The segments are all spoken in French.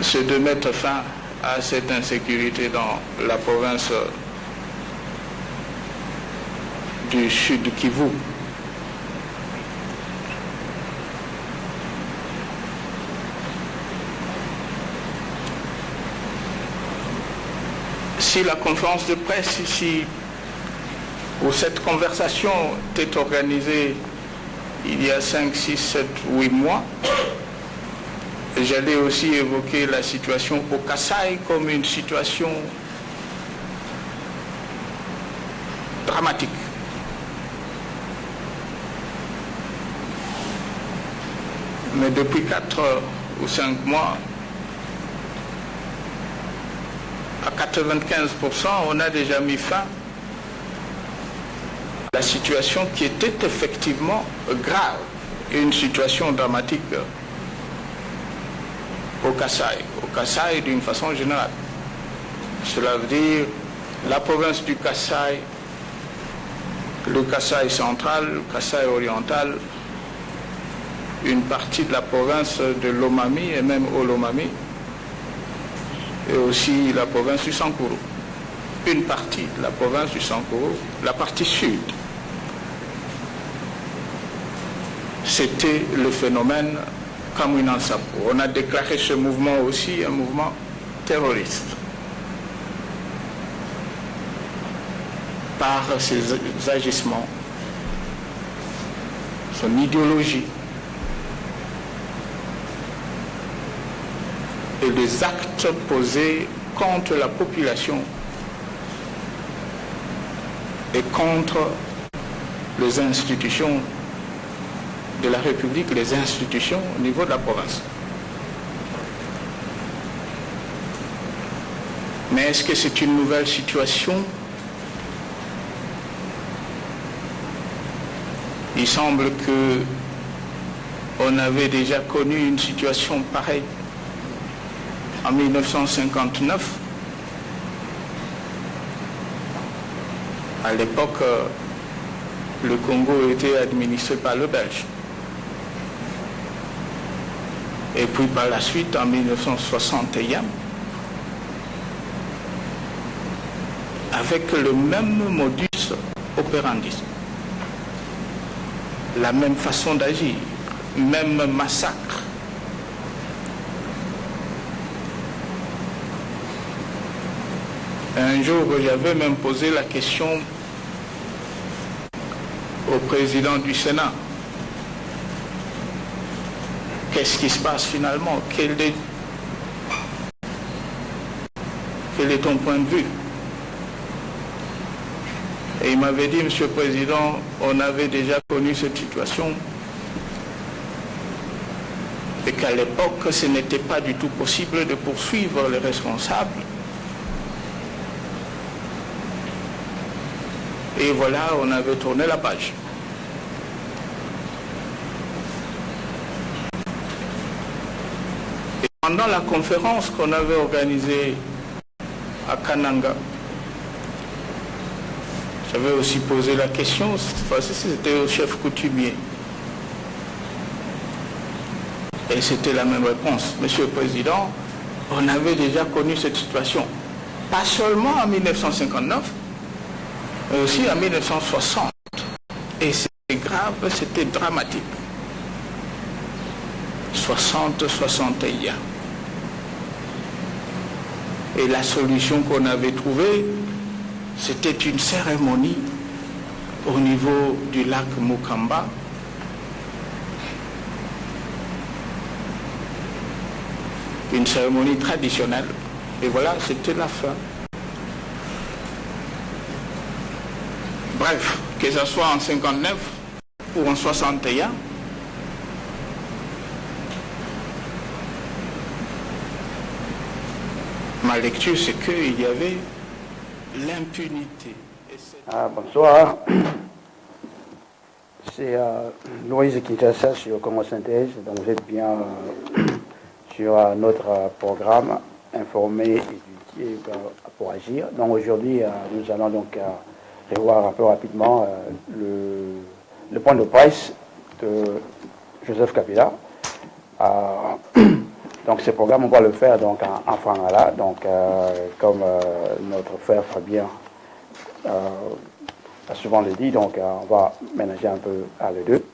c'est de mettre fin à cette insécurité dans la province du Sud Kivu. Si la conférence de presse ici, où cette conversation était organisée il y a 5, 6, 7, 8 mois, j'allais aussi évoquer la situation au Kasaï comme une situation dramatique. Mais depuis 4 ou 5 mois, à 95%, on a déjà mis fin à la situation qui était effectivement grave, une situation dramatique au Kasaï d'une façon générale. Cela veut dire la province du Kasaï, le Kasaï central, le Kasaï oriental, une partie de la province de Lomami et même Olomami, et aussi la province du Sankuru. Une partie de la province du Sankuru, la partie sud. C'était le phénomène Kamwinan Sapo. On a déclaré ce mouvement aussi un mouvement terroriste par ses agissements, son idéologie et les actes posés contre la population et contre les institutions de la République, les institutions au niveau de la province. Mais est-ce que c'est une nouvelle situation? Il semble que on avait déjà connu une situation pareille en 1959. À l'époque, le Congo était administré par le Belge. Et puis par la suite, en 1961, avec le même modus operandi, la même façon d'agir, même massacre. Un jour, j'avais même posé la question au président du Sénat. Qu'est-ce qui se passe finalement? Quel est ton point de vue? Et il m'avait dit, Monsieur le Président, on avait déjà connu cette situation et qu'à l'époque, ce n'était pas du tout possible de poursuivre les responsables. Et voilà, on avait tourné la page. Et pendant la conférence qu'on avait organisée à Kananga, j'avais aussi posé la question, cette fois-ci c'était au chef coutumier. Et c'était la même réponse. Monsieur le Président, on avait déjà connu cette situation. Pas seulement en 1959, mais aussi en 1960. Et c'était grave, c'était dramatique. 60-61. Et la solution qu'on avait trouvée, c'était une cérémonie au niveau du lac Mukamba. Une cérémonie traditionnelle. Et voilà, c'était la fin. Bref, que ce soit en 59 ou en 61, ma lecture, c'est qu'il y avait l'impunité. Bonsoir. C'est Louise Kinshasa sur Congo Synthèse. Donc vous êtes bien sur notre programme Informer, éduquer pour agir. Donc aujourd'hui, nous allons donc revoir un peu rapidement le point de presse de Joseph Kabila. Donc Donc ce programme, on va le faire donc, en Fangala. Donc comme notre frère Fabien a souvent le dit, donc on va ménager un peu à les deux.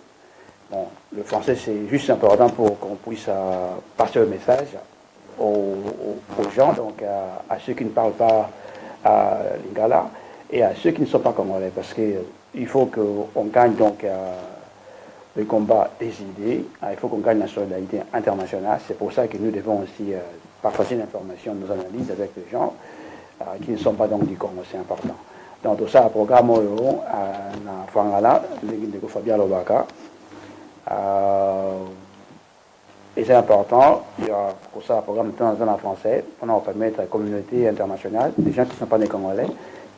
Bon, le français, c'est juste important pour qu'on puisse passer le message aux gens, donc à ceux qui ne parlent pas lingala et à ceux qui ne sont pas congolais, parce qu'il faut qu'on gagne donc le combat des idées, il faut qu'on gagne la solidarité internationale. C'est pour ça que nous devons aussi partager l'information, nos analyses avec les gens qui ne sont pas donc du Congo, c'est important. Donc tout ça, le programme na Fangala, de Fabien Lobaka. Et c'est important, il y a pour ça un programme de temps en temps en français, pour permettre à la communauté internationale, les gens qui ne sont pas des Congolais,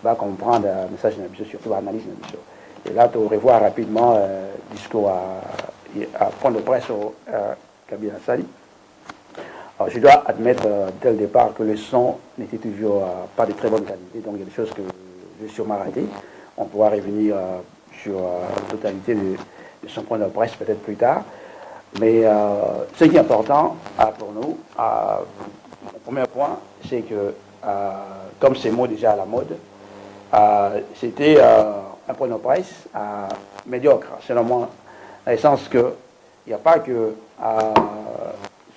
va comprendre le message de Nabiso, surtout l'analyse de Nabiso. Et là, tu revois rapidement le discours à prendre de presse au Kabila Sali. Alors, je dois admettre dès le départ que le son n'était toujours pas de très bonne qualité, donc il y a des choses que j'ai sûrement ratées. On pourra revenir sur la totalité de son point de presse peut-être plus tard. Mais ce qui est important pour nous, le premier point, c'est que, comme ces mots déjà à la mode, c'était un point de presse médiocre, selon moi, dans le sens qu'il n'y a pas que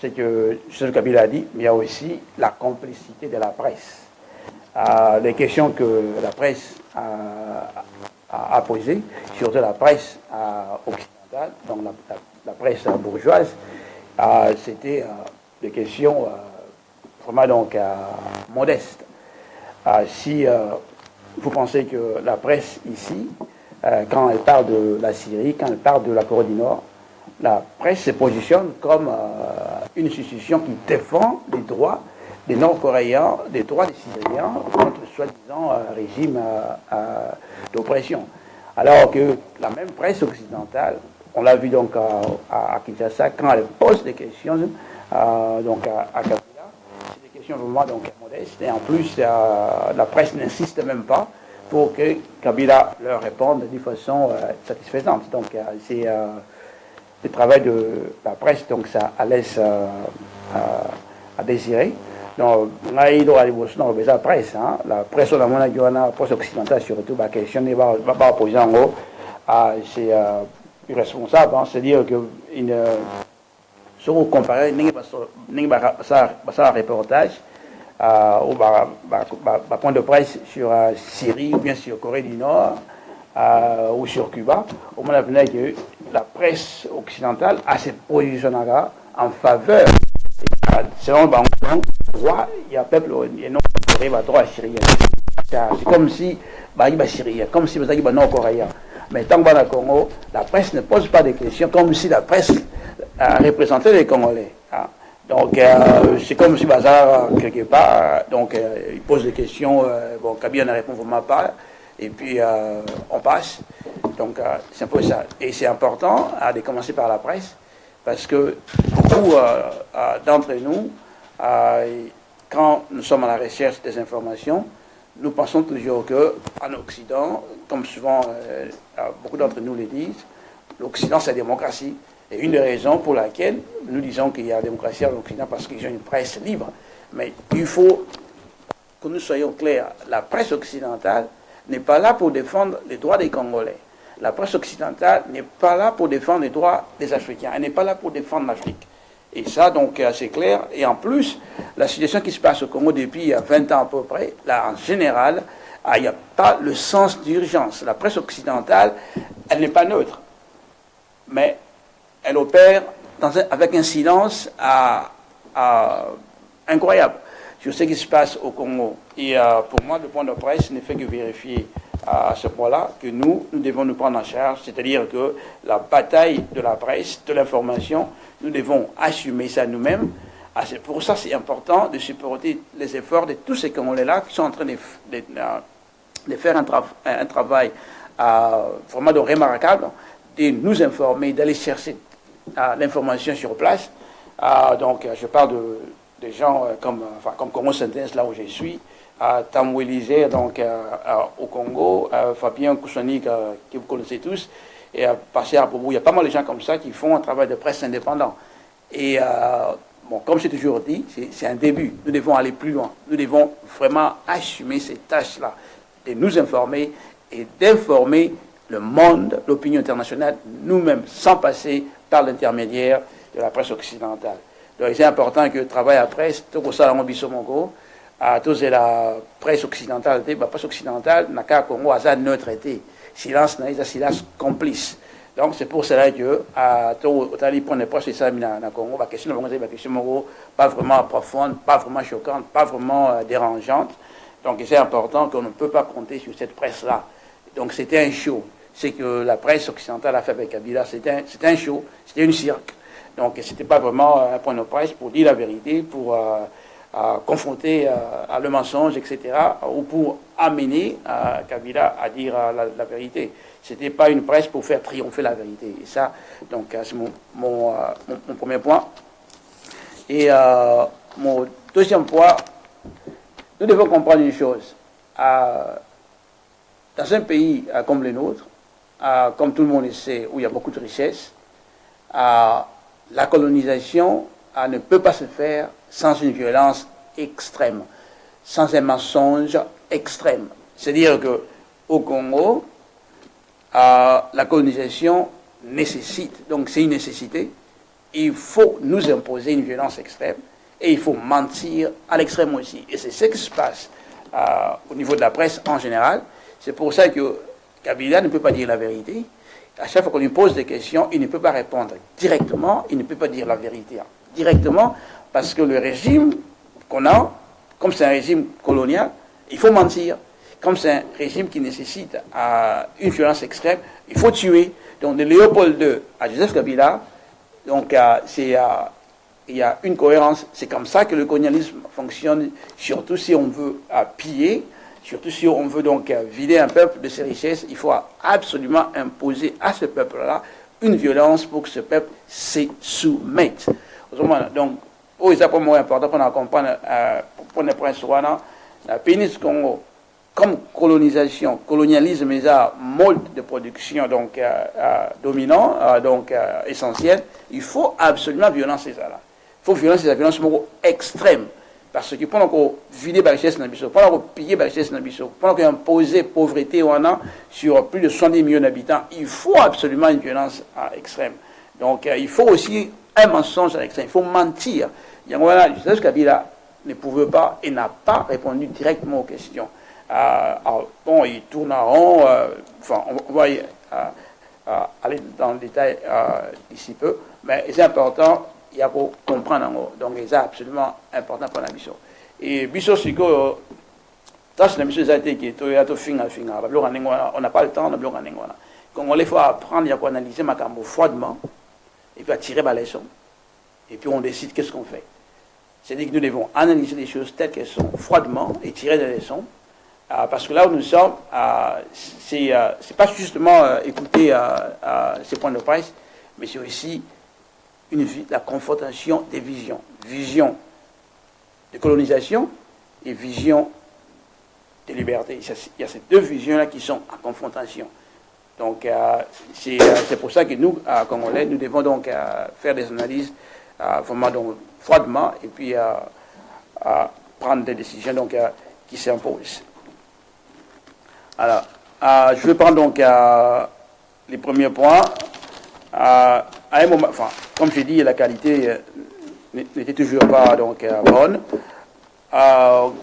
ce que Kabila a dit, mais il y a aussi la complicité de la presse. Les questions que la presse a posées, surtout la presse occidentale, donc la presse bourgeoise, c'était des questions vraiment donc modestes. Si vous pensez que la presse ici, quand elle parle de la Syrie, quand elle parle de la Corée du Nord, la presse se positionne comme une institution qui défend les droits des Nord-Coréens, des droits des Syriens contre le soi-disant régime d'oppression. Alors que la même presse occidentale, on l'a vu donc à Kinshasa, quand elle pose des questions donc à Kabila, c'est des questions vraiment donc modestes, et en plus la presse n'insiste même pas pour que Kabila leur réponde de façon satisfaisante. Donc c'est le travail de la presse, donc ça laisse à désirer. Donc, là, il doit aller dans la presse. La presse, la presse occidentale, surtout, la question n'est pas posée en haut. C'est irresponsable. C'est-à-dire que, si vous comparez, un reportage, ou un point de presse sur Syrie, ou bien sur Corée du Nord, ou sur Cuba, au moins, que la presse occidentale a ses positions en faveur. Selon le droit, il y a peuple, il y a non droit syrien. C'est comme si, syrien, comme si il y a nord-coréen. Mais tant que dans le Congo, la presse ne pose pas de questions, comme si la presse représentait les Congolais. Donc, c'est comme si Bazar, quelque part, donc, il pose des questions, bon, Kabila ne répond vraiment pas, et puis on passe. Donc, c'est un peu ça. Et c'est important de commencer par la presse, parce que beaucoup d'entre nous, quand nous sommes à la recherche des informations, nous pensons toujours qu'en Occident, comme souvent beaucoup d'entre nous le disent, l'Occident c'est la démocratie. Et une des raisons pour laquelle nous disons qu'il y a la démocratie en Occident, parce qu'ils ont une presse libre. Mais il faut que nous soyons clairs, la presse occidentale n'est pas là pour défendre les droits des Congolais. La presse occidentale n'est pas là pour défendre les droits des Africains. Elle n'est pas là pour défendre l'Afrique. Et ça, donc, c'est clair. Et en plus, la situation qui se passe au Congo depuis 20 ans à peu près, là, en général, il n'y a pas le sens d'urgence. La presse occidentale, elle n'est pas neutre. Mais elle opère avec un silence incroyable sur ce qui se passe au Congo. Et pour moi, le point de presse ne fait que vérifier à ce point-là que nous devons nous prendre en charge, c'est-à-dire que la bataille de la presse, de l'information, nous devons assumer ça nous-mêmes. C'est pour ça c'est important de supporter les efforts de tous ces Congolais-là qui sont en train de faire un travail vraiment remarquable, de nous informer, d'aller chercher l'information sur place. Donc je parle de gens comme Congo Synthèse, là où je suis, Tamou Élysée, donc au Congo, Fabien Koussoni, que vous connaissez tous, et Passer à Boubou. Il y a pas mal de gens comme ça qui font un travail de presse indépendant. Et bon, comme j'ai toujours dit, c'est un début. Nous devons aller plus loin. Nous devons vraiment assumer ces tâches-là, de nous informer et d'informer le monde, l'opinion internationale, nous-mêmes, sans passer par l'intermédiaire de la presse occidentale. Donc c'est important que le travail à presse, tout ça dans Bissomongo, à tous la presse occidentale, la presse occidentale, n'a qu'à Congo, à neutre été. Silence, silence complice. Donc c'est pour cela que à tout les points de presse et ça dans Congo, la question pas vraiment profonde, pas vraiment choquante, pas vraiment dérangeante. Donc c'est important qu'on ne peut pas compter sur cette presse-là. Donc c'était un show. C'est que la presse occidentale a fait avec Kabila, c'était un show, c'était une cirque. Donc c'était pas vraiment un point de presse pour dire la vérité, pour confronter le mensonge, etc., ou pour amener Kabila à dire la vérité. C'était pas une presse pour faire triompher la vérité. Et ça, donc c'est mon premier point. Et mon deuxième point, nous devons comprendre une chose. Dans un pays comme le nôtre, comme tout le monde le sait, où il y a beaucoup de richesses, la colonisation ne peut pas se faire sans une violence extrême, sans un mensonge extrême. C'est-à-dire qu'au Congo, la colonisation nécessite, donc c'est une nécessité, il faut nous imposer une violence extrême et il faut mentir à l'extrême aussi. Et c'est ce qui se passe au niveau de la presse en général. C'est pour ça que Kabila ne peut pas dire la vérité. À chaque fois qu'on lui pose des questions, il ne peut pas répondre directement, il ne peut pas dire la vérité directement, parce que le régime qu'on a, comme c'est un régime colonial, il faut mentir. Comme c'est un régime qui nécessite une violence extrême, il faut tuer. Donc de Léopold II à Joseph Kabila, donc il y a une cohérence. C'est comme ça que le colonialisme fonctionne, surtout si on veut piller. Surtout si on veut donc vider un peuple de ses richesses, il faut absolument imposer à ce peuple-là une violence pour que ce peuple se soumette. Donc, c'est vraiment important qu'on comprenne pour ne pas la péninsule Congo, comme colonisation, colonialisme est un mode de production donc dominant, donc essentiel. Il faut absolument violence ça là. Il faut violence la violence extrême. Parce que pendant qu'on vide la richesse dans le biseau, pendant qu'on pille la richesse dans le biseau, pendant qu'on impose pauvreté sur plus de 70 millions d'habitants, il faut absolument une violence extrême. Donc il faut aussi un mensonge à l'extrême, il faut mentir. Joseph Kabila ne pouvait pas et n'a pas répondu directement aux questions. Bon, il tourne en rond, on va aller dans le détail d'ici peu, mais c'est important. Il y a pour comprendre. Donc, c'est absolument important pour la mission. Et Bissot, c'est que, tâche la mission, c'est on n'a pas le temps, on il faut apprendre, il y a analyser ma cambo froidement, et puis à tirer ma leçon. Et puis on décide qu'est-ce qu'on fait. C'est-à-dire que nous devons analyser les choses telles qu'elles sont, froidement, et tirer des leçons. Parce que là où nous sommes, c'est pas justement écouter ces points de presse, mais c'est aussi la confrontation des visions. Vision de colonisation et vision de liberté. Il y a ces deux visions-là qui sont en confrontation. Donc, c'est pour ça que nous, Congolais, nous devons donc faire des analyses vraiment donc, froidement et puis prendre des décisions donc, qui s'imposent. Alors, je vais prendre donc les premiers points. À un moment, enfin, comme j'ai dit, la qualité n'était toujours pas donc bonne.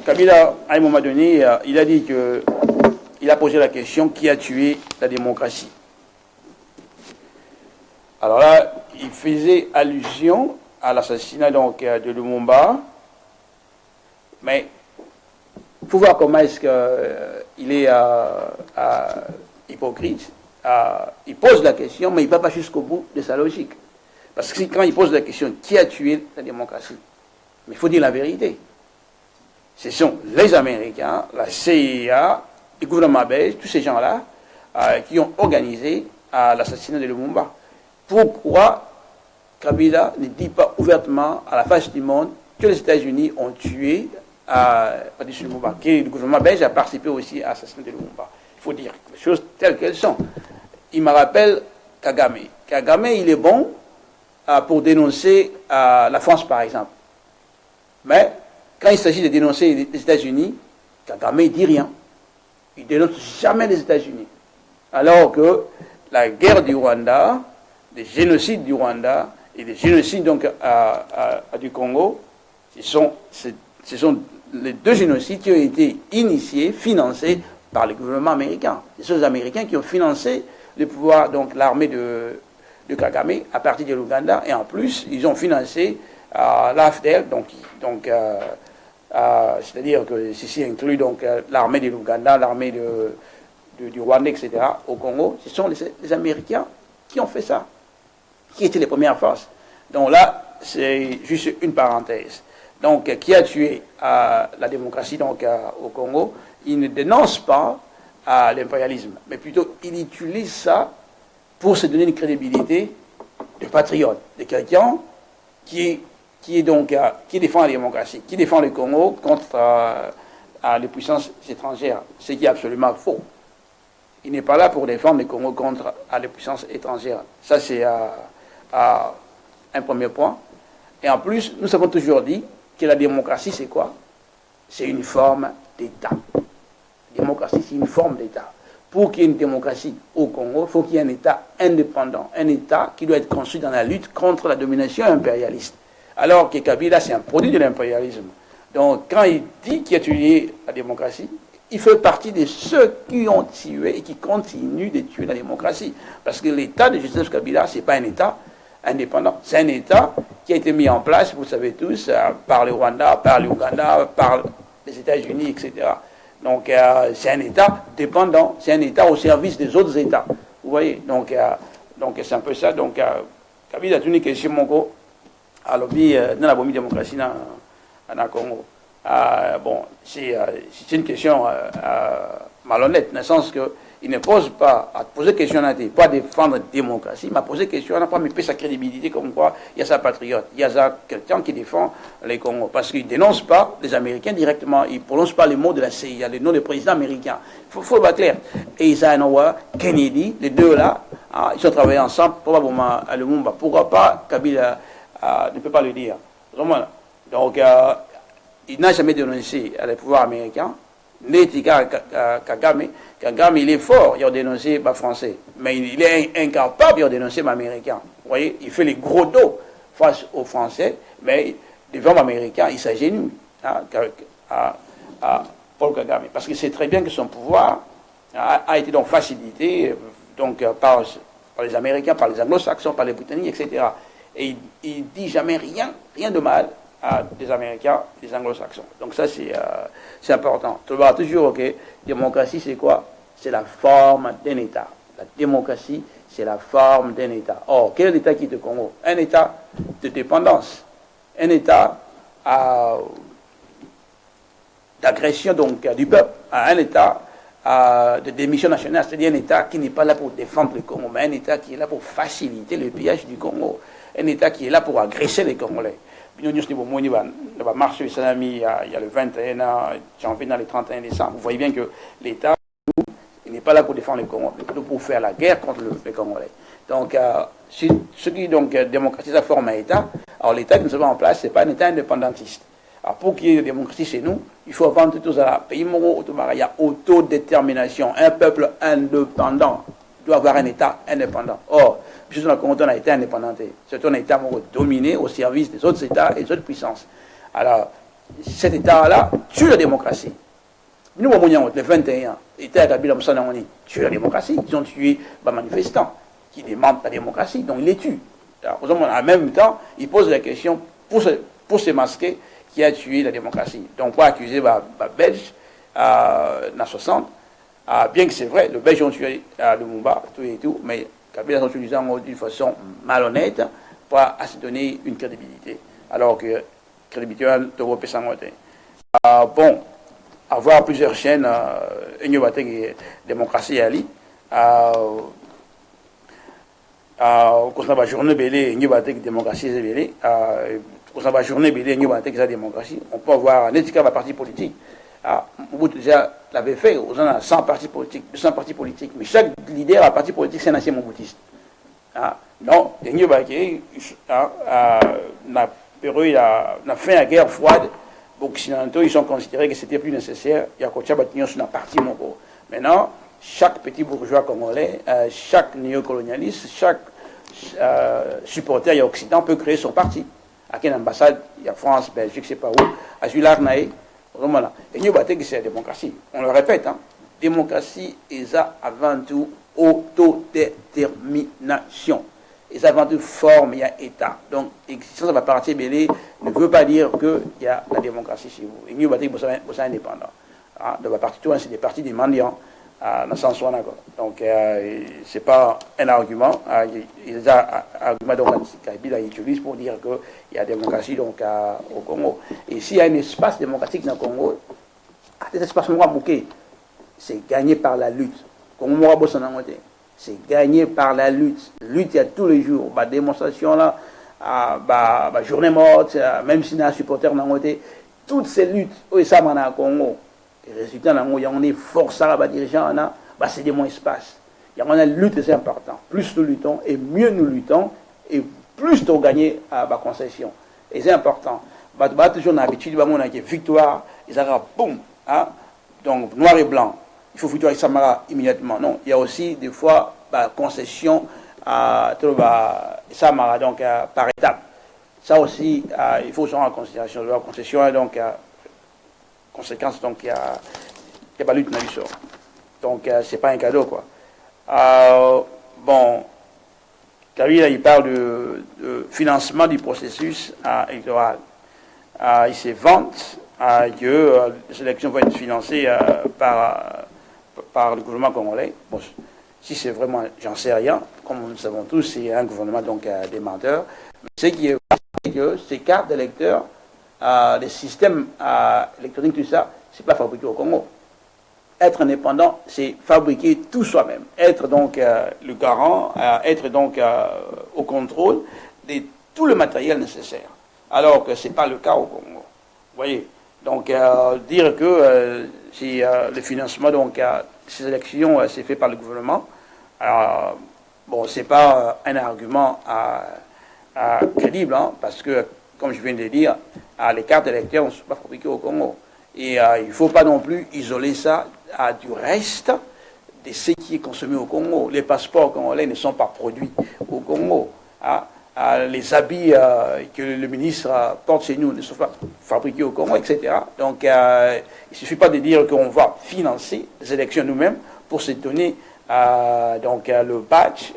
Kabila, à un moment donné, il a dit que il a posé la question qui a tué la démocratie. Alors là, il faisait allusion à l'assassinat donc de Lumumba, mais il faut voir comment est-ce qu'il est hypocrite. Il pose la question, mais il ne va pas jusqu'au bout de sa logique. Parce que quand il pose la question, qui a tué la démocratie? Mais il faut dire la vérité. Ce sont les Américains, la CIA, le gouvernement belge, tous ces gens-là qui ont organisé l'assassinat de Lumumba. Pourquoi Kabila ne dit pas ouvertement à la face du monde que les États-Unis ont tué Patrice Lumumba, que le gouvernement belge a participé aussi à l'assassinat de Lumumba? Il faut dire les choses telles qu'elles sont. Il me rappelle Kagame. Kagame, il est bon pour dénoncer la France, par exemple. Mais quand il s'agit de dénoncer les États-Unis, Kagame ne dit rien. Il ne dénonce jamais les États-Unis. Alors que la guerre du Rwanda, les génocides du Rwanda et les génocides donc, du Congo, ce sont les deux génocides qui ont été initiés, financés par le gouvernement américain. Ce sont les Américains qui ont financé le pouvoir, donc l'armée de Kagame à partir de l'Ouganda, et en plus, ils ont financé l'AFDL, c'est-à-dire que ceci inclut donc l'armée de l'Ouganda, l'armée du Rwanda, etc., au Congo. Ce sont les Américains qui ont fait ça, qui étaient les premières forces. Donc là, c'est juste une parenthèse. Donc, qui a tué la démocratie donc, au Congo, il ne dénonce pas l'impérialisme, mais plutôt il utilise ça pour se donner une crédibilité de patriote, de quelqu'un qui défend la démocratie, qui défend le Congo contre les puissances étrangères, ce qui est absolument faux. Il n'est pas là pour défendre le Congo contre les puissances étrangères. Ça, c'est un premier point. Et en plus, nous avons toujours dit que la démocratie, c'est quoi? C'est une forme d'État. La démocratie, c'est une forme d'État. Pour qu'il y ait une démocratie au Congo, il faut qu'il y ait un État indépendant, un État qui doit être construit dans la lutte contre la domination impérialiste. Alors que Kabila, c'est un produit de l'impérialisme. Donc, quand il dit qu'il a tué la démocratie, il fait partie de ceux qui ont tué et qui continuent de tuer la démocratie. Parce que l'État de Joseph Kabila, ce n'est pas un État indépendant. C'est un État qui a été mis en place, vous savez tous, par le Rwanda, par l'Ouganda, par les États-Unis, etc. Donc, c'est un État dépendant, c'est un État au service des autres États. Vous voyez? Donc c'est un peu ça. Donc, Kabila a tenu question, Mongo, à lobby dans la démocratie dans le Congo. Bon, c'est une question malhonnête, dans le sens qu'il ne pose pas à poser question, pas à défendre la démocratie, mais à poser question, à pas mettre sa crédibilité comme quoi il y a sa patriote, il y a quelqu'un qui défend les Congos. Parce qu'il ne dénonce pas les Américains directement, il ne prononce pas les mots de la CIA, le nom du président américain. Il faut être clair. Et Eisenhower, Kennedy, les deux là, ils ont travaillé ensemble, probablement à Lumumba. Pourquoi pas Kabila ne peut pas le dire. Donc, il n'a jamais dénoncé le pouvoir américain. Kagame, il est fort, il a dénoncé les Français, mais il est incapable de dénoncer les Américains. Vous voyez, il fait les gros dos face aux Français, mais devant les Américains, il s'agenouille à Paul Kagame. Parce qu'il sait très bien que son pouvoir a été donc facilité donc, par les Américains, par les Anglo-Saxons, par les Britanniques, etc. Et il ne dit jamais rien de mal des Américains, des Anglo-Saxons. Donc ça, c'est important. Tu vois toujours que démocratie, c'est quoi? C'est la forme d'un État. La démocratie, c'est la forme d'un État. Or, quel est l'État qui est au Congo? Un État de dépendance. Un État d'agression donc du peuple. Un État de démission nationale, c'est-à-dire un État qui n'est pas là pour défendre le Congo, mais un État qui est là pour faciliter le pillage du Congo. Un État qui est là pour agresser les Congolais. Il y a marché il y a le 21 janvier, dans le 31 décembre. Vous voyez bien que l'État n'est pas là pour défendre les Congolais, mais plutôt pour faire la guerre contre les Congolais. Donc, ce qui donc démocratie, ça forme un État. Alors, l'État que nous avons en place, ce n'est pas un État indépendantiste. Alors, pour qu'il y ait une démocratie chez nous, il faut avant tout ça. Pays moraux, il y a autodétermination. Un peuple indépendant doit avoir un État indépendant. Or, puisque dans le Congo, on a été indépendanté. C'est un État dominé au service des autres États et des autres puissances. Alors, cet État-là tue la démocratie. Nous, au le 21, l'État établi dans le tue la démocratie. Ils ont tué les manifestants qui demandent la démocratie, donc ils les tuent. Alors, en même temps, ils posent la question pour se masquer qui a tué la démocratie. Donc, pour accuser les Belges dans 60, bien que c'est vrai, les Belges ont tué Lumumba, tout et tout, mais Kabila sont utilisés d'une façon malhonnête pour se donner une crédibilité. Alors que crédibilité de l'Europe sans côté. Bon, avoir plusieurs chaînes, une démocratie à l'île, quand on va journée belée, une démocratie est belée, quand on va journée belée, une démocratie, on peut avoir un étiquette de parti politique. Mobutu déjà l'avait fait, on a 100 partis politiques, 200 partis politiques, mais chaque leader à parti politique, c'est un ancien moboutiste. non, il y a la fin de la guerre froide, les Occidentaux ils ont considéré que c'était plus nécessaire. Il y a une partie maintenant, chaque petit bourgeois congolais, chaque néocolonialiste, chaque supporter de l'Occident peut créer son parti. À quelle ambassade, il y a France, Belgique, je ne sais pas où, à Jularnaï, voilà. Et nous battons que c'est la démocratie. On le répète, démocratie est avant tout autodétermination. Et avant tout forme, il y a État. Donc, l'existence de la partie belée ne veut pas dire qu'il y a la démocratie chez vous. Et nous battons que c'est indépendant. De la partie, c'est des partis des mendiants. Dans le sens où on a. Donc, ce n'est pas un argument. Il y a un argument qu'il utilise pour dire qu'il y a démocratie donc, au Congo. Et s'il y a un espace démocratique dans le Congo, cet espace c'est gagné par la lutte. C'est gagné par la lutte. Lutte, il y a tous les jours. La démonstration, là, journée morte, même si on a un supporter dans le côté, toutes ces luttes, ça, on a au Congo. Les résultats, il y a des forces à dirigeants, c'est des moins espace. Il y a une lutte, c'est important. Plus nous luttons et mieux nous luttons, et plus nous gagnons à la concession. Et c'est important. Toujours l'habitude, il y a une victoire, ils arrivent, boum, donc noir et blanc. Il faut victoire Samara immédiatement. Non, il y a aussi des fois concession Samara, donc par étape. Ça aussi, il faut se rendre en considération. La concession, donc, conséquence, donc il n'y a pas lutte dans l'histoire. Donc c'est pas un cadeau, quoi. Bon, Kabila, il parle de financement du processus électoral. Il se vante que les élections vont être financées par le gouvernement congolais. Bon, si c'est vraiment, j'en sais rien. Comme nous le savons tous, c'est un gouvernement donc des menteurs. Mais ce qui est vrai, c'est que ces cartes d'électeurs, les systèmes électroniques, tout ça, c'est pas fabriqué au Congo. Être indépendant, c'est fabriquer tout soi-même. Être donc le garant, être donc au contrôle de tout le matériel nécessaire. Alors que ce n'est pas le cas au Congo. Vous voyez. Donc dire que si le financement donc ces élections c'est fait par le gouvernement, bon, c'est pas un argument crédible, parce que comme je viens de le dire, les cartes électorales ne sont pas fabriquées au Congo. Et il ne faut pas non plus isoler ça du reste de ce qui est consommé au Congo. Les passeports congolais ne sont pas produits au Congo. Les habits que le ministre porte chez nous ne sont pas fabriqués au Congo, etc. Donc il ne suffit pas de dire qu'on va financer les élections nous-mêmes pour se donner donc, le badge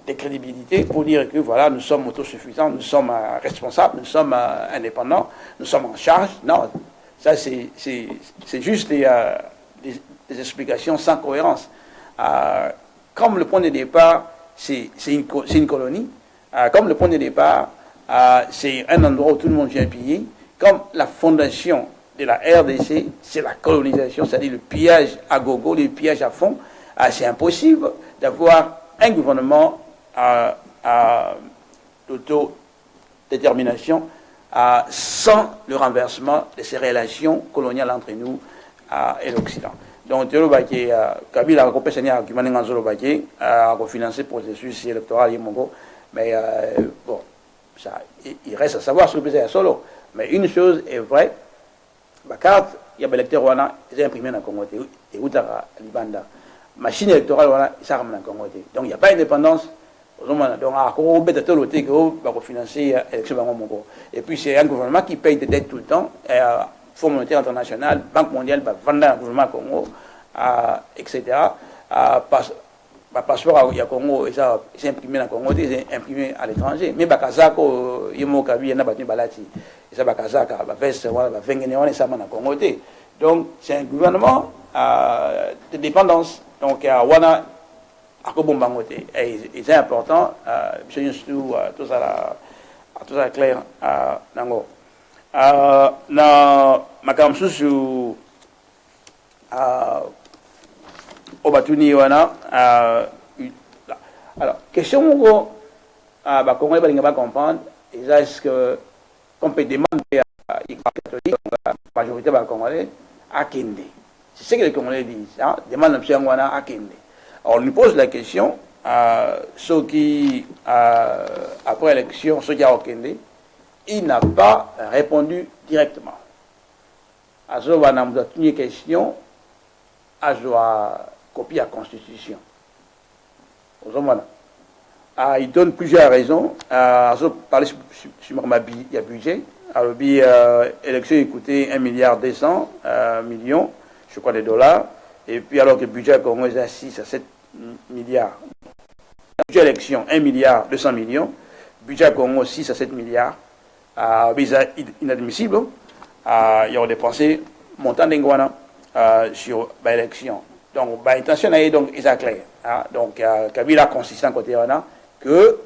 de crédibilité pour dire que voilà, nous sommes autosuffisants, nous sommes responsables, nous sommes indépendants, nous sommes en charge. Non, ça c'est juste des explications sans cohérence. Comme le point de départ, c'est une colonie, comme le point de départ, c'est un endroit où tout le monde vient piller, comme la fondation de la RDC, c'est la colonisation, c'est-à-dire le pillage à gogo, le pillage à fond, c'est impossible d'avoir un gouvernement d'autodétermination sans le renversement de ces relations coloniales entre nous et l'Occident. Donc, Kabila a compris un argument a financé le processus électoral, mais bon, ça, il reste à savoir ce que c'est solo. Mais une chose est vraie, la carte, il y a des électeurs qui sont imprimés dans le Congo, et où Libanda. Machine électorale, ça ramène dans le Congo. Donc, il n'y a pas d'indépendance. Donc, on va financer l'élection. Et puis, c'est un gouvernement qui paye des dettes tout le temps. Fonds monétaire international, Banque mondiale, va vendre le gouvernement Congo, etc. Passeport au Congo, c'est imprimé dans le Congo, c'est imprimé à l'étranger. Mais Bakazako, Yimokabi, il y en a battu Balati. Et ça, Bakazaka, Veste, Vengene, ça m'a dans le Congo. Donc, c'est un gouvernement de dépendance. Donc, Wana, et c'est important, tout ça clair, Nango. Na makamsusu obatuni wana alors question ngo ba congolais balinga ba comprendre est-ce que on peut demander à catholique la majorité ba congolais à Kende, c'est ce que les Congolais disent, demande l'option wana à Kende. Alors on nous pose la question ceux qui, après l'élection, ceux qui ont Okende, il n'a pas répondu directement. À ce moment-là, nous avons une question, à copier la Constitution. Il donne plusieurs raisons. Je parle sur le budget. Alors, l'élection coûtait 1,2 milliard, je crois, de dollars. Et puis, alors que le budget congo est à 6 à 7 milliards. Budget élection, 1,2 milliard. Budget Congo, 6 à 7 milliards. Inadmissible. Il y a dépensé montant d'Ingwana sur l'élection. Donc, l'intention est donc claire. Donc, Kabila consistant côté que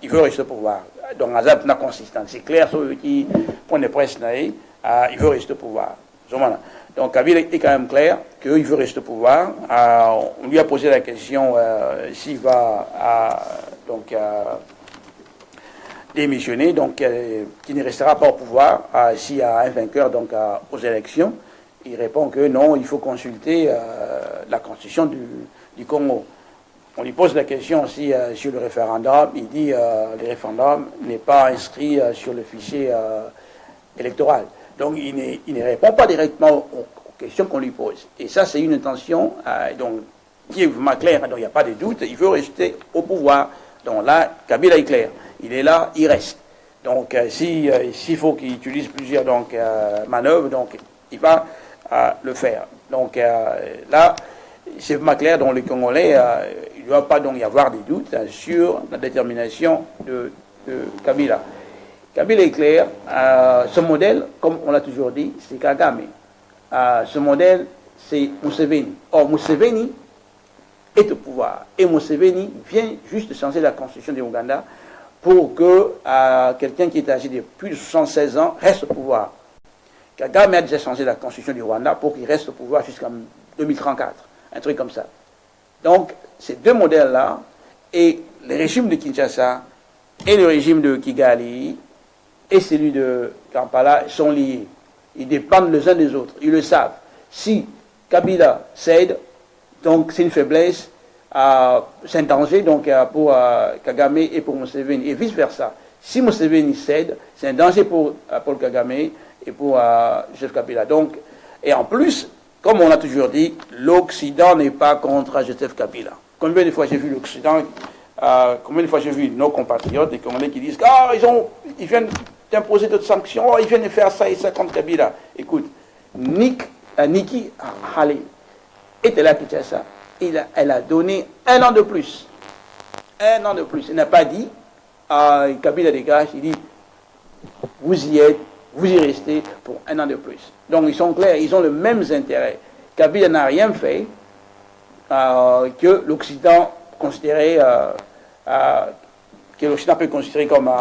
il veut rester au pouvoir. Donc, Azab n'a consistant. C'est clair, ceux qui prennent les presse, il veut rester au pouvoir. Donc, Kabila est quand même clair qu'il veut rester au pouvoir. On lui a posé la question s'il va démissionner, donc qu'il ne restera pas au pouvoir s'il y a un vainqueur donc, aux élections. Il répond que non, il faut consulter la constitution du Congo. On lui pose la question aussi sur le référendum. Il dit que le référendum n'est pas inscrit sur le fichier électoral. Donc il ne répond pas directement aux questions qu'on lui pose. Et ça, c'est une intention donc, qui est vraiment claire. Donc il n'y a pas de doute. Il veut rester au pouvoir. Donc là, Kabila est clair. Il est là, il reste. Donc s'il faut qu'il utilise plusieurs manœuvres, donc il va le faire. Donc là, c'est vraiment clair. Dans les Congolais, il ne doit pas donc y avoir des doutes sur la détermination de Kabila. Kabila est clair. Ce modèle, comme on l'a toujours dit, c'est Kagame. Ce modèle, c'est Museveni. Or, Museveni est au pouvoir. Et Museveni vient juste de changer la constitution de l'Ouganda pour que quelqu'un qui est âgé de plus de 76 ans reste au pouvoir. Kagame a déjà changé la constitution du Rwanda pour qu'il reste au pouvoir jusqu'en 2034. Un truc comme ça. Donc, ces deux modèles-là, et le régime de Kinshasa et le régime de Kigali et celui de Kampala sont liés. Ils dépendent les uns des autres. Ils le savent. Si Kabila cède, donc c'est une faiblesse, c'est un danger donc, pour Kagame et pour Museveni, et vice-versa. Si Museveni cède, c'est un danger pour Kagame et pour Joseph Kabila. Donc, et en plus, comme on a toujours dit, l'Occident n'est pas contre Joseph Kabila. Combien de fois j'ai vu l'Occident, combien de fois j'ai vu nos compatriotes, des Congolais qui disent ils viennent d'imposer d'autres sanctions, ils viennent de faire ça et ça contre Kabila. Écoute, Niki Haley était là à Kinshasa. Elle a donné 1 an de plus. 1 an de plus. Elle n'a pas dit, Kabila dégage, il dit, vous y êtes, vous y restez pour 1 an de plus. Donc ils sont clairs, ils ont les mêmes intérêts. Kabila n'a rien fait que l'Occident considérait, que l'Occident peut considérer comme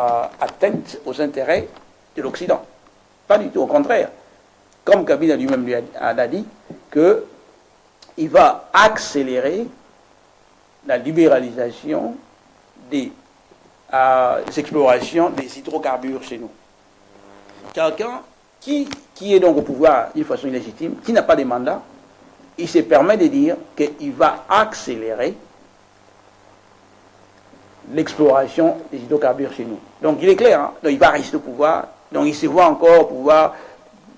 atteinte aux intérêts de l'Occident. Pas du tout, au contraire. Comme Kabila lui-même lui a dit, qu'il va accélérer la libéralisation des explorations des hydrocarbures chez nous. Quelqu'un qui est donc au pouvoir d'une façon illégitime, qui n'a pas de mandat, il se permet de dire qu'il va accélérer l'exploration des hydrocarbures chez nous. Donc il est clair, hein? Donc, il va rester au pouvoir, donc il se voit encore au pouvoir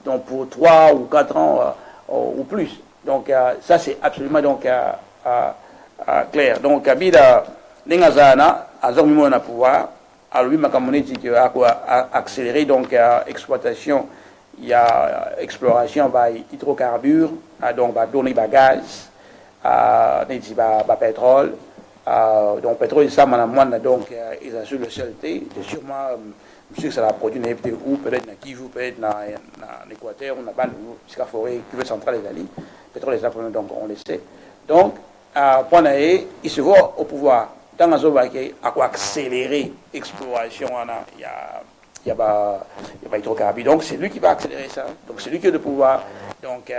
donc, pour 3 ou 4 ans ou plus. Donc ça c'est absolument donc, clair. Donc Kabila, Nengazana, Azormimo na pouvoir, à lui Makamone dit qu'il a accéléré donc exploitation, il y a exploration par hydrocarbures, donc par donner par gaz, pétrole. Donc pétrole ça madame donc ils assurent le saleté, sûrement monsieur ça la produit n'importe où, peut-être dans Kivu, peut-être dans l'Équateur, on a pas jusqu'à forêt qui veut centrale les alliés, pétrole les japonais donc on le sait. Donc pendant il se voit au pouvoir dans la zone qui a quoi accélérer l'exploration il y a hydrocarbures. Donc c'est lui qui va accélérer ça. Donc c'est lui qui a le pouvoir. Donc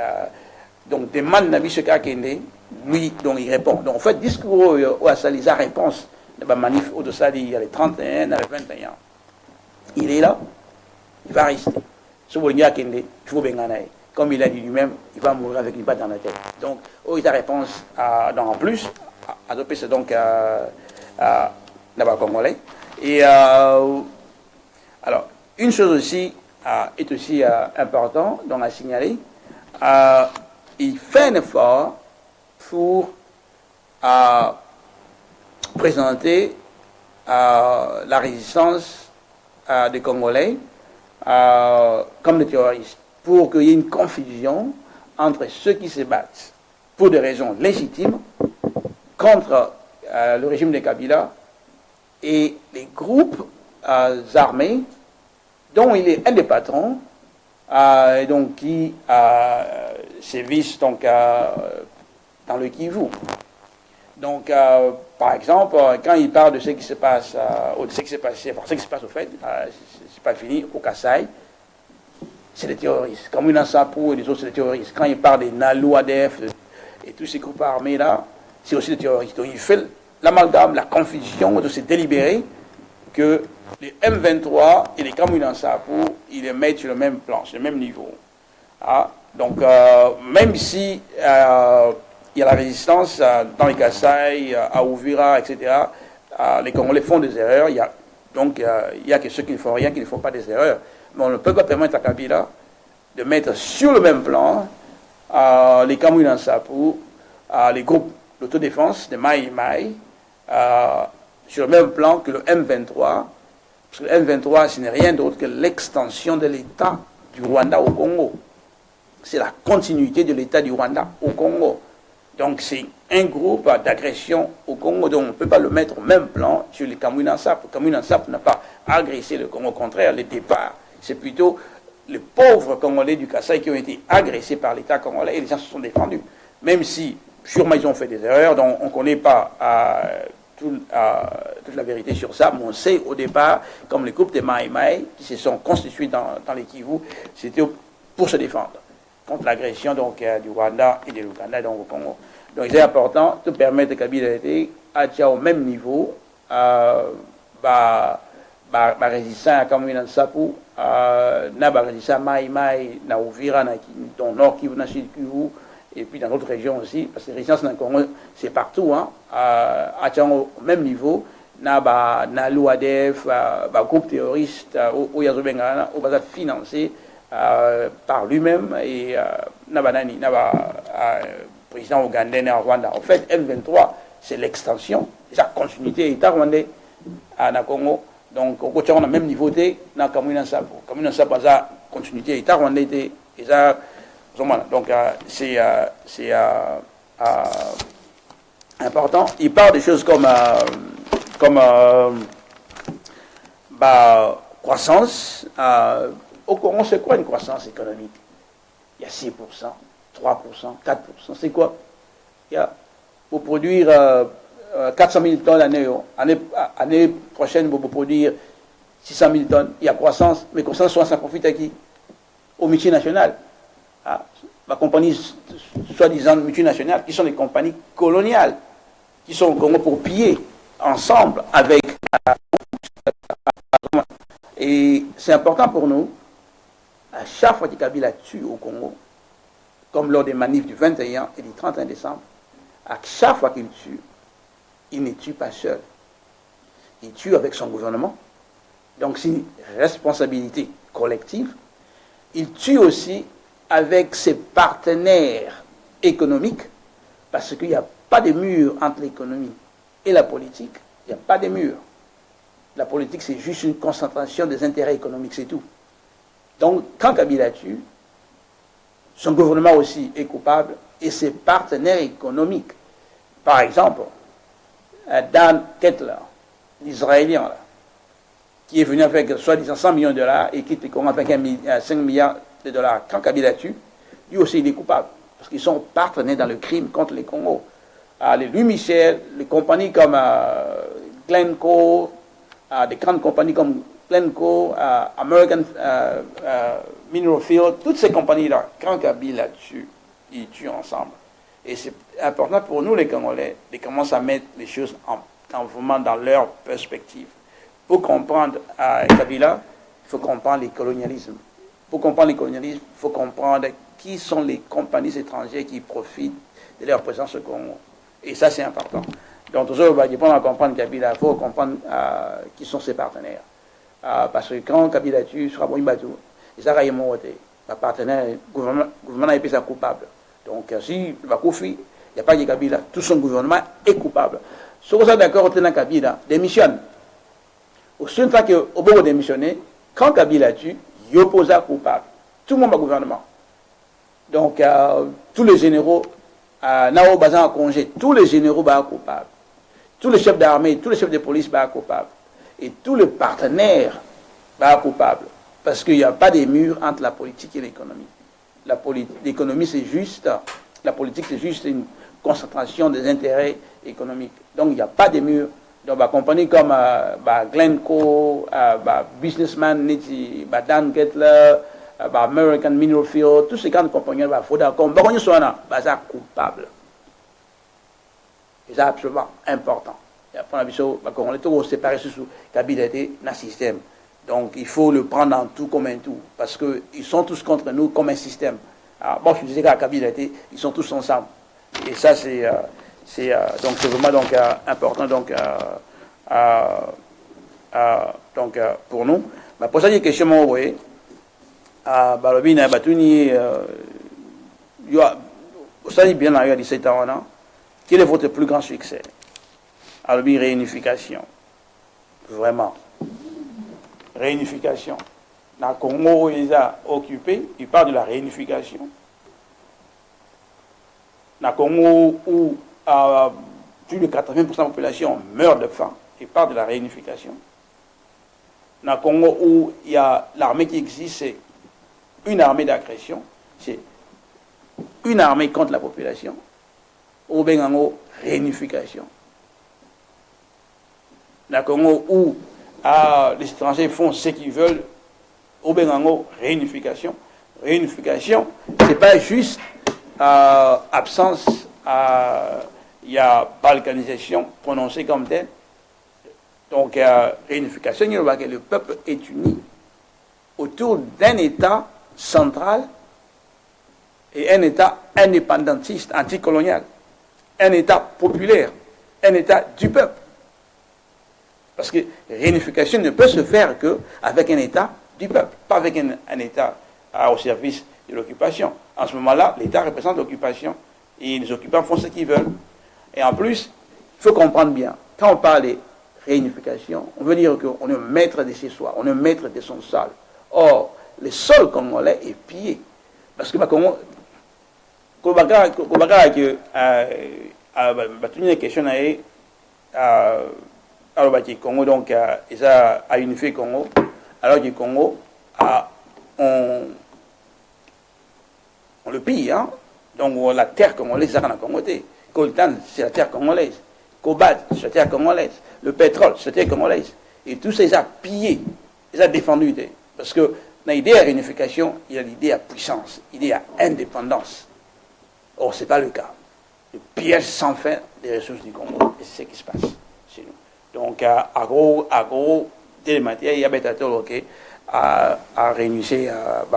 demande Nabi Sheka Kende, lui, donc il répond. Donc en fait, discours où sa réponse, la manif au dessus il y a les 31, il y a les 21. Il est là, il va rester. Comme il a dit lui-même, il va mourir avec une balle dans la tête. Donc, il a réponse en plus, adopté ça donc là-bas congolais. Et alors, une chose aussi est aussi important donc à signaler. Il fait un effort pour présenter la résistance des Congolais comme des terroristes, pour qu'il y ait une confusion entre ceux qui se battent pour des raisons légitimes contre le régime de Kabila et les groupes armés dont il est un des patrons, donc qui sévissent donc, dans le Kivu. Donc, par exemple, quand il parle de ce qui se passe, de ce qui s'est passé, enfin, ce qui se passe au fait, c'est pas fini, au Kasaï, c'est des terroristes. Comme une Ansapou et les autres, c'est des terroristes. Quand il parle des Nalou, ADF et tous ces groupes armés là, c'est aussi des terroristes. Donc, il fait l'amalgame, la confusion, c'est délibéré que les M23 et les Kamouina Nsapou, ils les mettent sur le même plan, sur le même niveau. Donc, même si il y a la résistance dans les Kasaï, à Ouvira, etc., les Congolais font des erreurs. Donc, il y a que ceux qui ne font rien, qui ne font pas des erreurs. Mais on ne peut pas permettre à Kabila de mettre sur le même plan les Kamouina Nsapou, les groupes d'autodéfense, de Maï Maï, sur le même plan que le M23. Parce que le M23, ce n'est rien d'autre que l'extension de l'État du Rwanda au Congo. C'est la continuité de l'État du Rwanda au Congo. Donc c'est un groupe d'agression au Congo, donc on ne peut pas le mettre au même plan sur les Kamouina Nsapou. Kamouina Nsapou n'a pas agressé le Congo, au contraire, le départ, c'est plutôt les pauvres Congolais du Kasaï qui ont été agressés par l'État congolais et les gens se sont défendus. Même si, sûrement, ils ont fait des erreurs, donc on ne connaît pas toute la vérité sur ça, mais on sait au départ, comme les groupes de Maï Maï, qui se sont constitués dans les Kivu, c'était pour se défendre contre l'agression donc du Rwanda et de l'Ouganda donc au Congo. Donc c'est important de permettre à Kabila d'être au même niveau, résistant à Kamouina Nsapou, résistant à Maï Maï, na Ouvira, dans le Nord Kivu, na Sud Kivu, et puis dans d'autres régions aussi, parce que la résistance dans le Congo, c'est partout, au même niveau, na l'OADF, groupe terroriste, au Yazobengana, au Bazar financé par lui-même, et président ougandais et Rwanda. En fait, M23, c'est l'extension, c'est la continuité État rwandais à Congo. Donc, au côté, on a le même niveau de Kamouina Nsapou. Kamouina Nsapou, c'est la continuité État rwandais, et ça, donc c'est important. Il parle de choses comme croissance. Au Congo, c'est quoi une croissance économique? Il y a 6%, 3%, 4%. C'est quoi? Pour produire 400 000 tonnes l'année prochaine, pour produire 600 000 tonnes. Il y a croissance, mais croissance, ça profite à qui? Aux multinationales. La compagnie, soi-disant multinationales, qui sont des compagnies coloniales, qui sont au Congo pour piller ensemble avec. Et c'est important pour nous, à chaque fois que Kabila tue au Congo, comme lors des manifs du 21 et du 31 décembre, à chaque fois qu'il tue, il ne tue pas seul. Il tue avec son gouvernement. Donc c'est une responsabilité collective. Il tue aussi avec ses partenaires économiques, parce qu'il n'y a pas de mur entre l'économie et la politique. Il n'y a pas de mur. La politique, c'est juste une concentration des intérêts économiques, c'est tout. Donc, quand Kabila tue, son gouvernement aussi est coupable, et ses partenaires économiques. Par exemple, Dan Kettler, l'Israélien, qui est venu avec soi-disant 100 millions de dollars et quitte le Congo avec 5 milliards de dollars. Quand Kabila tue, lui aussi il est coupable, parce qu'ils sont partenaires dans le crime contre les Congos. Louis Michel, les compagnies comme Glencore, des grandes compagnies comme Glencore, American Mineral Field, toutes ces compagnies-là, quand Kabila tue, ils tuent ensemble. Et c'est important pour nous, les Congolais, de commencer à mettre les choses vraiment dans leur perspective. Pour comprendre Kabila, il faut comprendre les colonialismes. Pour comprendre les colonialismes, il faut comprendre qui sont les compagnies étrangères qui profitent de leur présence au Congo. Et ça, c'est important. Donc, toujours, il faut comprendre Kabila, il faut comprendre qui sont ses partenaires. Parce que quand Kabila tue, sera bon, il va tout. Et ça, il y a mon partenaire, le gouvernement est plus coupable. Donc, si il va confier, il n'y a pas de Kabila, tout son gouvernement est coupable. Si vous êtes d'accord, au Kabila démissionne. Au seul temps qu'au beau démissionner, quand Kabila tue, il oppose à coupable. Tout le monde va gouvernement. Donc, tous les généraux, Nao Bazan a congé, tous les généraux sont coupables. Tous les chefs d'armée, tous les chefs de police sont coupables. Et tous les partenaires sont coupables. Parce qu'il n'y a pas de mur entre la politique et l'économie. L'économie, c'est juste, la politique, c'est juste une concentration des intérêts économiques. Donc, il n'y a pas de mur. Donc, la compagnie comme Glencoe, Businessman, Dan Gettler, American Mineral Field, tous ces grandes compagnies, il faut d'accord. Ils sont coupables. Et c'est absolument important. Et après, on est tous séparés sur Kabila dans le système. Donc, il faut le prendre en tout comme un tout. Parce qu'ils sont tous contre nous comme un système. Alors, bon, je disais qu'à Kabila, ils sont tous ensemble. Et ça, c'est vraiment important pour nous. Pour ça, il y a une question, vous voyez, bien à 17 ans, quel est votre plus grand succès? Alors, réunification. Vraiment. Réunification. Dans le Congo, ils ont occupé, ils parlent de la réunification. Dans le Congo, où plus de 80% de la population meurt de faim, ils parlent de la réunification. Dans le Congo, où il y a l'armée qui existe, c'est une armée d'agression, c'est une armée contre la population, ou bien en réunification. Dans le Congo, où les étrangers font ce qu'ils veulent, ou bien en réunification. Réunification, ce n'est pas juste absence, il y a balkanisation prononcée comme telle. Donc, réunification, il y a que le peuple est uni autour d'un État central et un État indépendantiste, anticolonial, un État populaire, un État du peuple. Parce que réunification ne peut se faire qu'avec un État du peuple, pas avec un État au service de l'occupation. En ce moment-là, l'État représente l'occupation et les occupants font ce qu'ils veulent. Et en plus, il faut comprendre bien, quand on parle de réunification, on veut dire qu'on est maître de chez soi, on est maître de son sol. Or, le sol congolais est pillé. Parce que Congo, alors le Congo donc ils a unifié Congo alors que Congo on le pille donc la terre congolaise c'est la Congo coltan c'est la terre congolaise cobalt c'est la terre congolaise le pétrole c'est la terre congolaise et tout ça ils a pillé ils a défendu parce que dans l'idée de réunification il y a l'idée à puissance l'idée à indépendance. Or c'est pas le cas le pillage sans fin des ressources du Congo et c'est ce qui se passe chez nous. Donc, à gros, des matières, il y a des à réunir les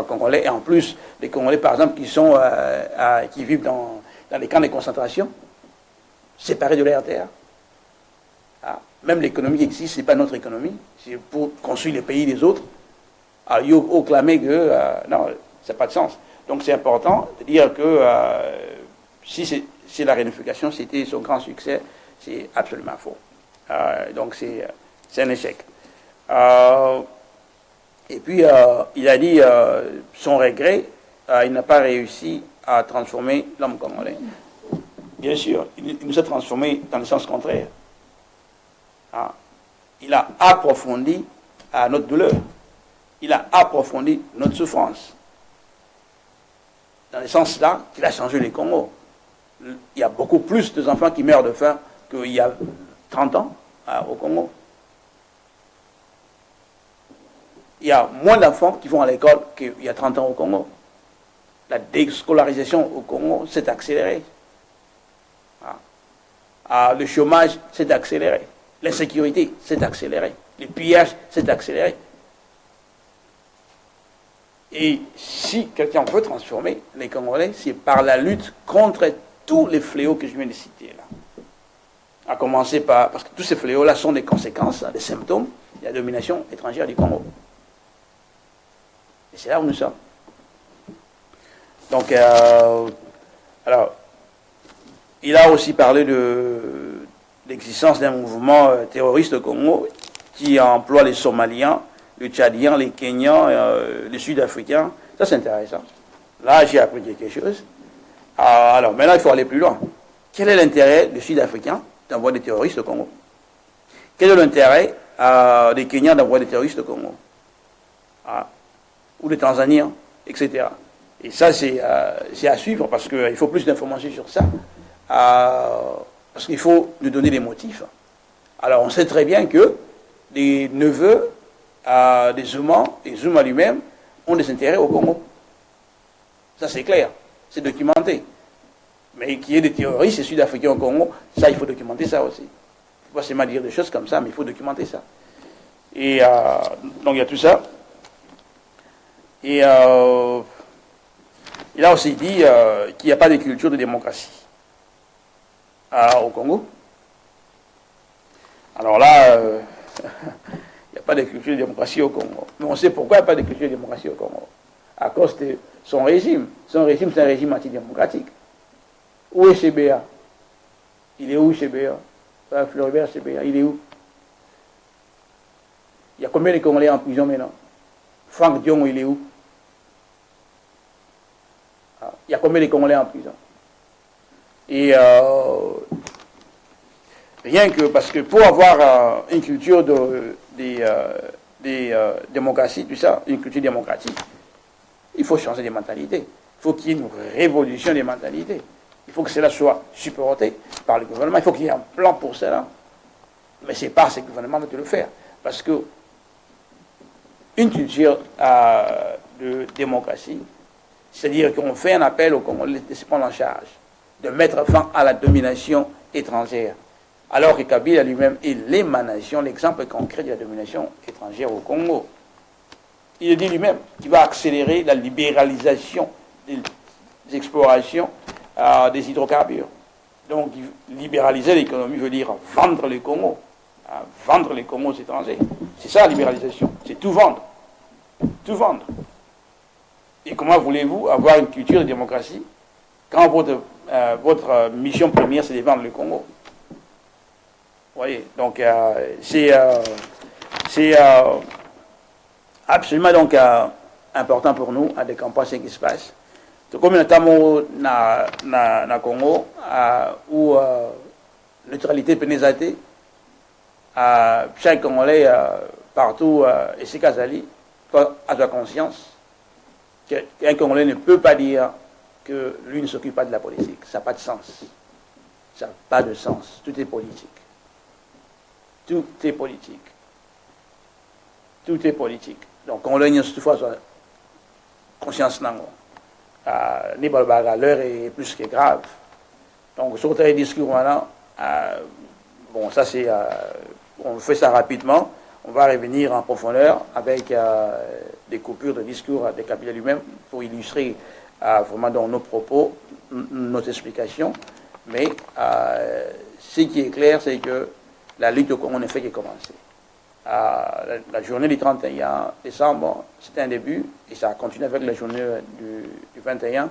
Congolais. Et en plus, les Congolais, par exemple, qui vivent dans les camps de concentration, séparés de leur terre. Même l'économie qui existe, ce n'est pas notre économie. C'est pour construire les pays des autres. Alors, ils ont clamé que non, ça n'a pas de sens. Donc, c'est important de dire que si la réunification, c'était son grand succès, c'est absolument faux. Donc c'est un échec. Et puis il a dit son regret, il n'a pas réussi à transformer l'homme congolais. Bien sûr, il nous a transformé dans le sens contraire. Il a approfondi notre douleur. Il a approfondi notre souffrance. Dans le sens là qu'il a changé les Congos. Il y a beaucoup plus d'enfants qui meurent de faim qu'il y a 30 ans au Congo. Il y a moins d'enfants qui vont à l'école qu'il y a 30 ans au Congo. La déscolarisation au Congo s'est accélérée. Le chômage s'est accéléré. L'insécurité s'est accélérée. Le pillage s'est accéléré. Et si quelqu'un veut transformer les Congolais, c'est par la lutte contre tous les fléaux que je viens de citer là. À commencer par... Parce que tous ces fléaux-là sont des conséquences, des symptômes de la domination étrangère du Congo. Et c'est là où nous sommes. Donc, alors, il a aussi parlé de l'existence d'un mouvement terroriste au Congo qui emploie les Somaliens, les Tchadiens, les Kenyans, les Sud-Africains. Ça, c'est intéressant. Là, j'ai appris quelque chose. Alors, maintenant, il faut aller plus loin. Quel est l'intérêt des Sud-Africains d'envoyer des terroristes au Congo? Quel est l'intérêt des Kenyans d'envoyer des terroristes au Congo? Ou des Tanzaniens, etc. Et ça, c'est à suivre parce qu'il faut plus d'informations sur ça. Parce qu'il faut nous donner des motifs. Alors, on sait très bien que les neveux des Zouma, et Zouma lui-même, ont des intérêts au Congo. Ça, c'est clair. C'est documenté. Mais qu'il y ait des terroristes sud-africains au Congo, ça, il faut documenter ça aussi. Il ne faut pas seulement dire des choses comme ça, mais il faut documenter ça. Et donc, il y a tout ça. Et il a aussi dit qu'il n'y a pas de culture de démocratie au Congo. Alors là, il n'y a pas de culture de démocratie au Congo. Mais on sait pourquoi il n'y a pas de culture de démocratie au Congo. À cause de son régime. Son régime, c'est un régime antidémocratique. Où est CBA? Il est où CBA? Floribert CBA, il est où? Il y a combien de Congolais en prison maintenant? Franck Dion, il est où? Il y a combien de Congolais en prison? Et rien que parce que pour avoir une culture des démocraties, tout ça, une culture démocratique, il faut changer les mentalités. Il faut qu'il y ait une révolution des mentalités. Il faut que cela soit supporté par le gouvernement. Il faut qu'il y ait un plan pour cela. Mais ce n'est pas ce gouvernement de le faire. Parce que une culture de démocratie, c'est-à-dire qu'on fait un appel au Congolais de se prendre en charge, de mettre fin à la domination étrangère. Alors que Kabila lui-même est l'émanation, l'exemple concret de la domination étrangère au Congo. Il dit lui-même qu'il va accélérer la libéralisation des explorations des hydrocarbures. Donc, libéraliser l'économie veut dire vendre les Congo. Vendre les Congos aux étrangers. C'est ça la libéralisation. C'est tout vendre. Tout vendre. Et comment voulez-vous avoir une culture de démocratie quand votre mission première, c'est de vendre le Congo? Vous voyez? Donc, c'est absolument donc, important pour nous de comprendre ce qui se passe. Comme notamment na Congo, où neutralité pénalisée, chaque Congolais partout, et c'est Kazali, a sa conscience qu'un Congolais ne peut pas dire que lui ne s'occupe pas de la politique. Ça n'a pas de sens. Ça n'a pas de sens. Tout est politique. Tout est politique. Tout est politique. Donc, on l'a toutefois conscience nango. L'heure est plus que grave. Donc, sur le discours maintenant, bon, ça c'est. On fait ça rapidement. On va revenir en profondeur avec des coupures de discours de Kabila lui-même pour illustrer vraiment dans nos propos, nos explications. Mais ce qui est clair, c'est que la lutte au Congo ne fait que commencer. La journée du 31 décembre, c'était un début, et ça a continué avec la journée du 21.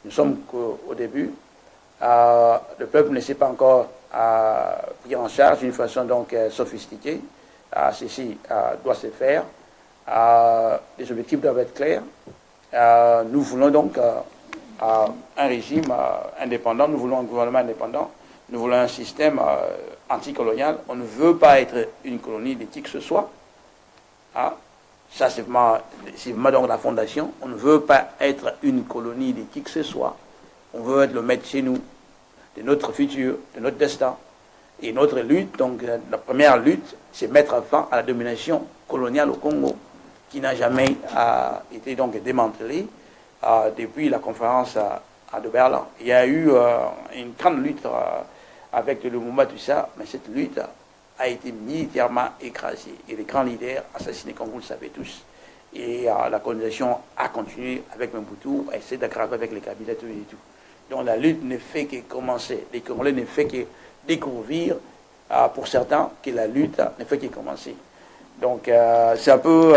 Nous sommes au début. Le peuple ne s'est pas encore pris en charge d'une façon donc sophistiquée. Ceci doit se faire. Les objectifs doivent être clairs. Nous voulons donc un régime indépendant, nous voulons un gouvernement indépendant, nous voulons un système anticolonial. On ne veut pas être une colonie de qui que ce soit. Ça, c'est vraiment donc la fondation. On ne veut pas être une colonie de qui que ce soit. On veut être le maître chez nous, de notre futur, de notre destin. Et notre lutte, donc la première lutte, c'est mettre fin à la domination coloniale au Congo, qui n'a jamais été donc démantelée depuis la conférence de Berlin. Il y a eu une grande lutte avec le Lumumba, tout ça, mais cette lutte a été militairement écrasée. Et les grands leaders assassinés, comme vous le savez tous. Et la colonisation a continué avec Mobutu, a essayé d'aggraver avec les Kabila et tout. Donc la lutte ne fait que commencer. Les Congolais ne fait que découvrir pour certains, que la lutte ne fait que commencer. Donc, c'est un peu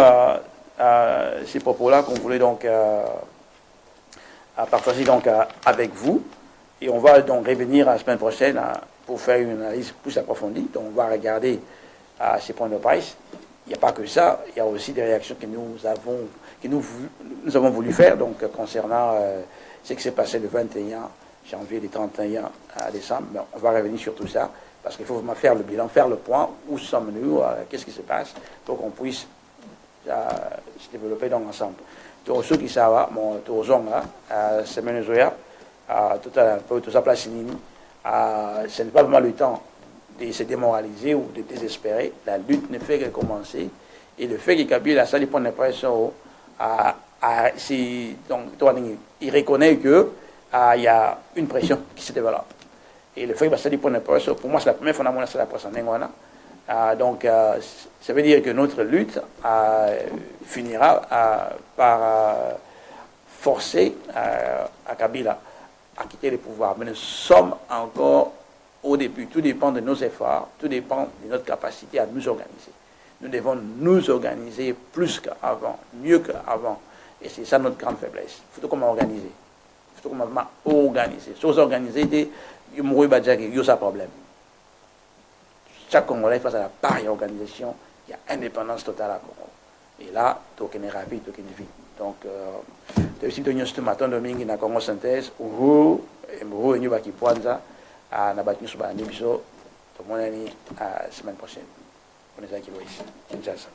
ces propos-là qu'on voulait donc partager donc, avec vous. Et on va donc revenir la semaine prochaine pour faire une analyse plus approfondie. Donc, on va regarder ces points de presse. Il n'y a pas que ça, il y a aussi des réactions que nous avons voulu faire donc, concernant ce qui s'est passé le 21 janvier, le 31 décembre. Mais on va revenir sur tout ça, parce qu'il faut vraiment faire le bilan, faire le point, où sommes-nous, qu'est-ce qui se passe, pour qu'on puisse se développer donc ensemble. Donc, ceux qui savent, tout le semaine zoya, tout ça place ce n'est pas vraiment le temps de se démoraliser ou de désespérer. La lutte ne fait que commencer. Et le fait que Kabila, ça dépend de la pression, il reconnaît qu'il y a une pression qui se développe. Et le fait que ça dépend de la pression, pour moi, c'est la première fois que c'est la pression. Donc, ça veut dire que notre lutte finira par forcer à Kabila à quitter le pouvoir. Mais nous sommes encore au début. Tout dépend de nos efforts, tout dépend de notre capacité à nous organiser. Nous devons nous organiser plus qu'avant, mieux qu'avant. Et c'est ça notre grande faiblesse. Il faut comment organiser. Il faut comment organiser. Si vous organisez, il y a un problème. Chaque Congolais face à la pareille organisation, il y a indépendance totale à Congo. Et là, token est rapide, token est vite. Donc, aussi de ce matin, domingue na Congo synthèse, où et nous qui poinza na battu sur la tout le monde la semaine prochaine. On est à Kinshasa.